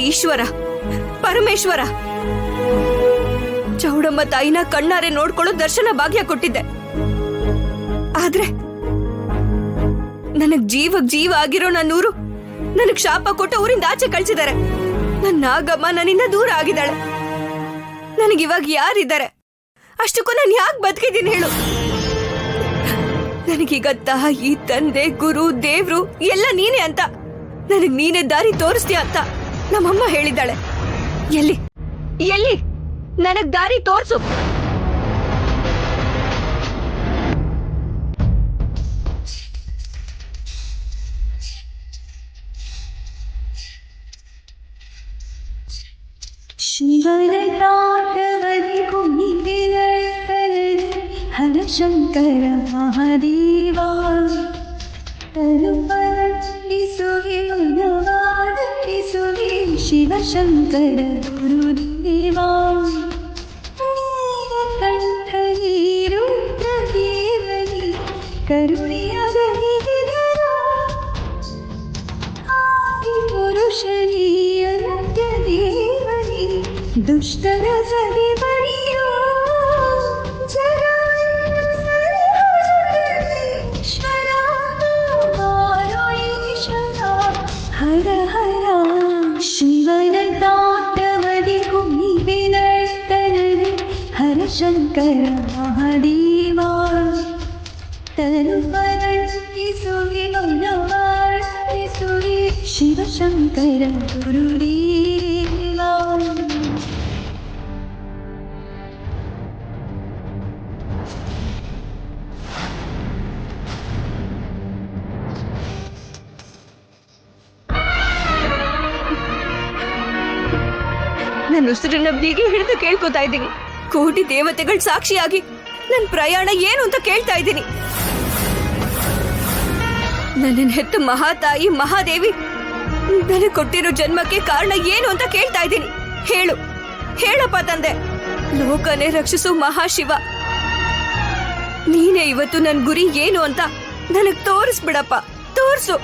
ಈಶ್ವರ ಪರಮೇಶ್ವರ ಚೌಡಮ್ಮ ತಾಯಿನ ಕಣ್ಣಾರೆ ನೋಡ್ಕೊಳ್ಳೋ ದರ್ಶನ ಭಾಗ್ಯ ಕೊಟ್ಟಿದ್ದೆ. ಆದ್ರೆ ನನಗ್ ಜೀವ ಆಗಿರೋ ನನ್ನೂರು ನನಗ್ ಶಾಪ ಕೊಟ್ಟು ಊರಿಂದ ಆಚೆ ಕಳ್ಸಿದ್ದಾರೆ. ನನ್ನ ನಾಗಮ್ಮ ನನ್ನಿಂದ ದೂರ ಆಗಿದ್ದಾಳೆ. ನನಗಿವಾಗ ಯಾರಿದ್ದಾರೆ? ಅಷ್ಟಕ್ಕೂ ನಾನು ಯಾಕೆ ಬದುಕಿದ್ದೀನಿ ಹೇಳು? ನನಗೀಗ ತಾಯಿ ತಂದೆ ಗುರು ದೇವ್ರು ಎಲ್ಲ ನೀನೇ ಅಂತ, ನನಗ್ ನೀನೇ ದಾರಿ ತೋರಿಸ್ತೀಯ ಅಂತ ನಮ್ಮಮ್ಮ ಹೇಳಿದ್ದಾಳೆ. ಎಲ್ಲಿ ಎಲ್ಲಿ ನನಗ್ ದಾರಿ ತೋರ್ಸು. ಹರಶಂಕರ ಮಹಾದೇವ ಶಿವಶಂಕರ ಗುರುದೇವ ಕಂಠಿ ರುದ್ರದೇವನಿ ಕರುಣೆಯಾಗಿ ಪುರುಷನಿ ಅನಂತ ದೇವನಿ ದುಷ್ಟರ ಸರಿ ಬಳಿಯೋ ಹರ ಹರ ಶಿವನ ತಾಟವದಿ ಕುಮಿವಿನರ್ತನದಿ ಹರಶಂಕರ ಮಹಾದೇವ ತರುಪರಿಸುವೆ ಮನವಾರಿಸುವೆ ಶಿವಶಂಕರ ಗುರುದೇವ. ನನ್ನ ಉಸಿರನ್ನ ಬೀಗಿ ಹಿಡಿದು ಕೇಳ್ಕೊತಾ ಇದ್ದೀನಿ. ಕೋಟಿ ದೇವತೆಗಳ ಸಾಕ್ಷಿಯಾಗಿ ನನ್ನ ಪ್ರಯಾಣ ಏನು ಅಂತ ಕೇಳ್ತಾ ಇದ್ದೀನಿ. ನನ್ನ ಹೆತ್ತ ಮಹಾತಾಯಿ ಮಹಾದೇವಿ ನನಗೆ ಕೊಟ್ಟಿರೋ ಜನ್ಮಕ್ಕೆ ಕಾರಣ ಏನು ಅಂತ ಕೇಳ್ತಾ ಇದ್ದೀನಿ. ಹೇಳು ಹೇಳಪ್ಪ ತಂದೆ. ಲೋಕನೇ ರಕ್ಷಿಸೋ ಮಹಾಶಿವ ನೀನೇ ಇವತ್ತು ನನ್ನ ಗುರಿ ಏನು ಅಂತ ನನಗ್ ತೋರಿಸ್ಬಿಡಪ್ಪ, ತೋರ್ಸು.